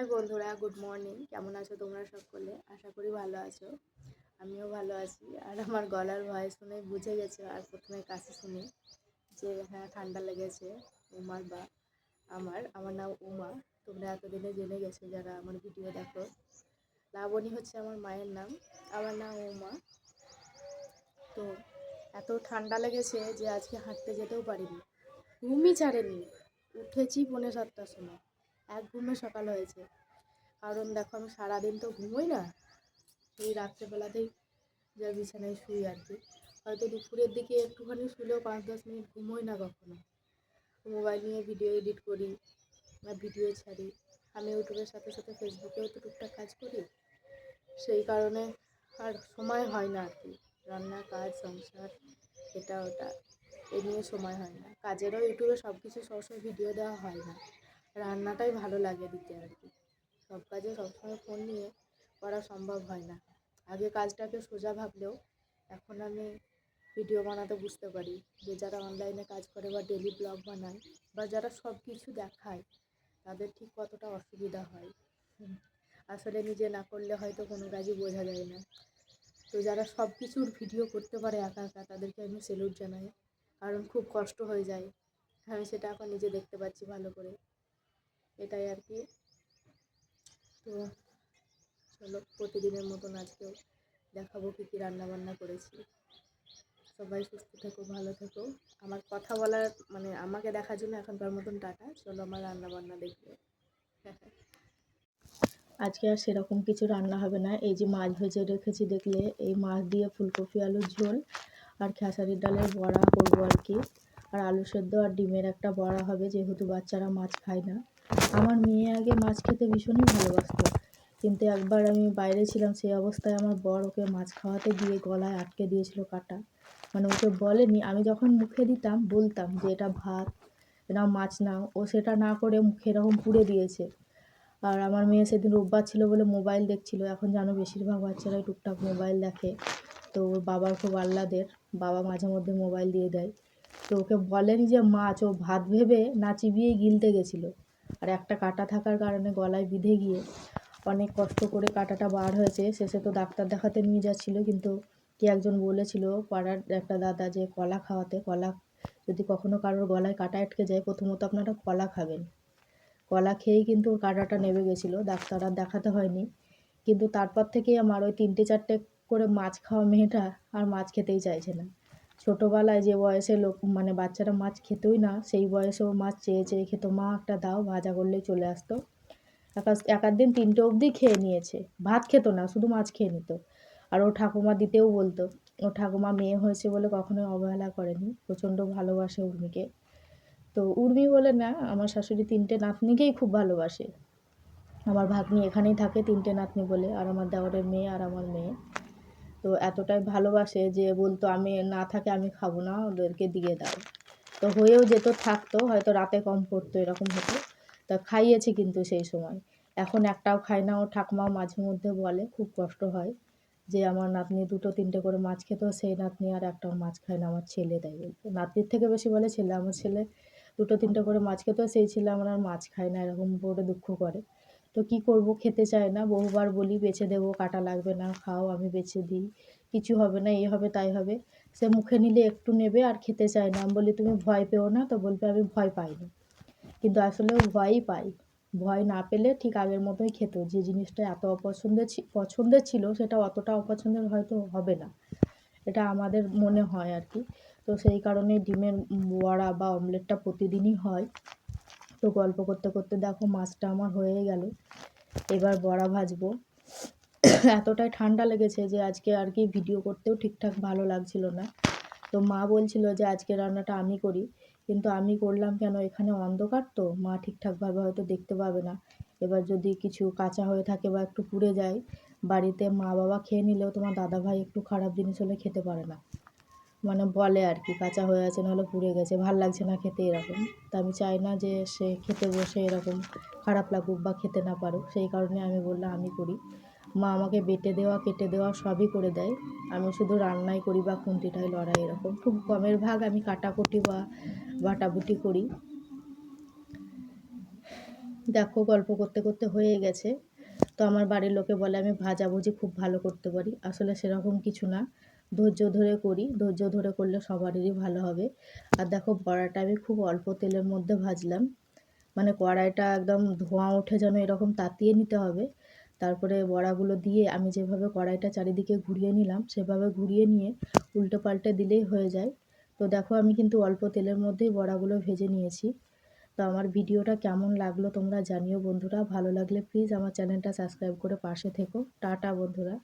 High বন্ধুরা, good morning. কেমন আছো তোমরা সকলে? আশা করি ভালো আছো। আমিও ভালো আছি। আর আমার গলার ভয়েস শুনে বুঝে গেছো, আর প্রথমে কাশি শুনে, যে হ্যাঁ ঠান্ডা লেগেছে। উমার বা আমার নাম উমা। তোমরা এতদিনে জেনে গেছো যারা আমার ভিডিও দেখো। লাবণী হচ্ছে আমার মায়ের নাম, আমার নাম উমা। তো এত ঠান্ডা লেগেছে যে আজকে হাঁটতে যেতেও পারিনি, ঘুমই ছাড়েনি। উঠেছি 6:45টার সময়, এক ঘুমে সকাল হয়েছে। কারণ দেখো, আমি সারাদিন তো ঘুমোই না, এই রাত্রেবেলাতেই যা বিছানায় শুই আর কি। হয়তো দুপুরের দিকে একটুখানি শুলেও 5-10 মিনিট ঘুমোই না কখনো। মোবাইল নিয়ে ভিডিও এডিট করি বা ভিডিও ছাড়ি। আমি ইউটিউবের সাথে সাথে ফেসবুকেও তো টুকটাক কাজ করি, সেই কারণে আর সময় হয় না আর কি। রান্না, কাজ, সংসার, এটা ওটা, এ নিয়ে সময় হয় না। কাজেরও ইউটিউবে সব কিছু সবসময় ভিডিও দেওয়া হয় না। রান্নাটাই ভালো লাগে দিতে আর কি। সব কাজে সবসময় ফোন নিয়ে করা সম্ভব হয় না। আগে কাজটাকে সোজা ভাবলেও এখন আমি ভিডিও বানাতে বুঝতে পারি যে যারা অনলাইনে কাজ করে বা ডেলি ব্লগ বানায় বা যারা সব কিছু দেখায়, তাদের ঠিক কতটা অসুবিধা হয়। আসলে নিজে না করলে হয়তো কোনো কাজই বোঝা যায় না। তো যারা সব কিছুর ভিডিও করতে পারে একা একা, তাদেরকে আমি স্যালুট জানাই, কারণ খুব কষ্ট হয়ে যায়। আমি সেটা এখন নিজে দেখতে পাচ্ছি ভালো করে, এটাই আর কি। তো চলো, প্রতিদিনের মতন আজকেও দেখাবো কী কী রান্নাবান্না করেছি। সবাই সুস্থ থেকো, ভালো থেকো। আমার কথা বলার আমাকে দেখার জন্য এখনকার মতন টাটা। চলো আমার রান্নাবান্না দেখবে। আজকে আর সেরকম কিছু রান্না হবে না। এই যে মাছ ভেজে রেখেছি দেখলে, এই মাছ দিয়ে ফুলকপি আলুর ঝোল আর খেসারির ডালের বড়া করবো আর কি। আর আলু সেদ্ধ আর ডিমের একটা বড়া হবে, যেহেতু বাচ্চারা মাছ খায় না। আমার মেয়ে আগে মাছ খেতে ভীষণই ভালোবাসতো, কিন্তু একবার আমি বাইরে ছিলাম, সেই অবস্থায় আমার বর ওকে মাছ খাওয়াতে গিয়ে গলায় আটকে দিয়েছিল কাঁটা। ওকে বলেনি, আমি যখন মুখে দিতাম বলতাম যে এটা ভাত, এটা মাছ নাও, ও সেটা না করে মুখে এরকম পুড়ে দিয়েছে। আর আমার মেয়ে সেদিন রোববার ছিল বলে মোবাইল দেখছিল। এখন জানো বেশিরভাগ বাচ্চারাই টুকটাক মোবাইল দেখে, তো ওর বাবার খুব আহ্লাদের, বাবা মাঝে মধ্যে মোবাইল দিয়ে দেয়। তো ওকে বলেনি যে মাছ, ও ভাত ভেবে না চিবিয়েই গিলতে গেছিলো। আর একটা কাঁটা থাকার কারণে গলায় বিঁধে গিয়ে অনেক কষ্ট করে কাঁটাটা বার হয়েছে। শেষে তো ডাক্তার দেখাতে নিয়ে যাচ্ছিলো, কিন্তু কে একজন বলেছিল, পাড়ার একটা দাদা, যে কলা খাওয়াতে, কলা যদি কখনো কারোর গলায় কাঁটা আটকে যায়, প্রথমত আপনারা কলা খাবেন। কলা খেয়েই কিন্তু ওর কাঁটাটা নেমে গেছিলো, ডাক্তার আর দেখাতে হয়নি। কিন্তু তারপর থেকেই আমার ওই 3-4টে করে মাছ খাওয়া মেয়েটা আর মাছ খেতেই চাইছে না। ছোটোবেলায় যে বয়সে বাচ্চারা মাছ খেতোই না, সেই বয়সেও মাছ চেয়ে চেয়ে খেত। মা একটা দাও, ভাজা করলেই চলে আসতো। এক আধ দিন 3টে অবধি খেয়ে নিয়েছে, ভাত খেত না, শুধু মাছ খেয়ে নিত। আর ও ঠাকুমা দিতেও বলতো। ও ঠাকুমা মেয়ে হয়েছে বলে কখনোই অবহেলা করেনি, প্রচণ্ড ভালোবাসে উর্মিকে। তো উর্মি বলে না, আমার শাশুড়ি 3টে নাতনিকেই খুব ভালোবাসে। আমার ভাগ্নি এখানেই থাকে, 3টে নাতনি বলে, আর আমার দেওরের মেয়ে আর আমার মেয়ে। তো এতটাই ভালোবাসে যে বলতো, আমি না থাকে আমি খাবো না, ওদেরকে দিয়ে দাও। তো হয়েও যেত, থাকতো, হয়তো রাতে কম পড়তো, এরকম হতো। তা খাইয়েছে কিন্তু সেই সময়। এখন একটাও খায় না। ও ঠাকুমাও মাঝে মধ্যে বলে, খুব কষ্ট হয় যে আমার নাতনি 2-3টে করে মাছ খেত, সেই নাতনি আর একটাও মাছ খায় না, আমার ছেলে দেয় বলতে। নাতনির থেকে বেশি বলে ছেলে। আমার ছেলে 2-3টে করে মাছ খেত, সেই ছেলে আমার আর মাছ খায় না, এরকম বলে দুঃখ করে। তো কি করব, খেতে চায় না। বহুবার বলি বেছে দেবো, কাটা লাগবে না, খাও, আমি বেছে দিই, কিছু হবে না, এই হবে তাই হবে। সে মুখে নিলে একটু নেবে আর খেতে চায় না। আমি বলি তুমি ভয় পেও না, তো বলবে আমি ভয় পাই না। কিন্তু আসলে ও ভয়ই পায়। ভয় না পেলে ঠিক আগের মতোই খেত। যে জিনিসটা এত পছন্দের ছিল, সেটা অতটা অপছন্দের হয়তো হবে না, এটা আমাদের মনে হয় আর কি। তো সেই কারণে ডিমের বড়া বা অমলেটটা প্রতিদিনই হয়। তো গল্প করতে করতে দেখো মাছটা আমার হয়ে গেল। এবার বড়া ভাজবো। এতটাই ঠান্ডা লেগেছে যে আজকে আর কি ভিডিও করতেও ঠিকঠাক ভালো লাগছিল না। তো মা বলছিল যে আজকে রান্নাটা আমি করি, কিন্তু আমি করলাম কেন, এখানে অন্ধকার, তো মা ঠিকঠাকভাবে হয়তো দেখতে পাবে না। এবার যদি কিছু কাঁচা হয়ে থাকে বা একটু পুড়ে যায়, বাড়িতে মা বাবা খেয়ে নিলেও তোমার দাদাভাই একটু খারাপ জিনিস হলে খেতে পারে না। বলে আর কি, কাঁচা হয়ে আছে, নাহলে পুড়ে গেছে, ভাল লাগছে না খেতে, এরকম। তা আমি চাই না যে সে খেতে বসে এরকম খারাপ লাগুক বা খেতে না পারুক, সেই কারণে আমি বললাম আমি করি। মা আমাকে বেটে দেওয়া, কেটে দেওয়া সবই করে দেয়। আমি শুধু রান্নাই করি বা খুন্তিটাই লড়াই, এরকম। খুব কমের ভাগ আমি কাটাকুটি বা বাটাবুটি করি। দেখো গল্প করতে করতে হয়ে গেছে। তো আমার বাড়ির লোকে বলে আমি ভাজাভুজি খুব ভালো করতে পারি। আসলে সেরকম কিছু না। ধৈর্য ধরে করি। ধৈর্য ধরে করলে সবারই ভালো হবে। আর দেখো বড়াটা আমি খুব অল্প তেলের মধ্যে ভাজলাম। মানে কড়াইটা একদম ধোঁয়া ওঠে যেন এরকম তাতিয়ে নিতে হবে। তারপরে বড়াগুলো দিয়ে আমি যেভাবে কড়াইটা চারিদিকে ঘুরিয়ে নিলাম, সেভাবে ঘুরিয়ে নিয়ে উল্টে পাল্টে দিলেই হয়ে যায়। তো দেখো আমি কিন্তু অল্প তেলের মধ্যেই বড়াগুলো ভেজে নিয়েছি। তো আমার ভিডিওটা কেমন লাগলো তোমরা জানিও বন্ধুরা। ভালো লাগলে প্লিজ আমার চ্যানেলটা সাবস্ক্রাইব করে পাশে থেকো। টাটা বন্ধুরা।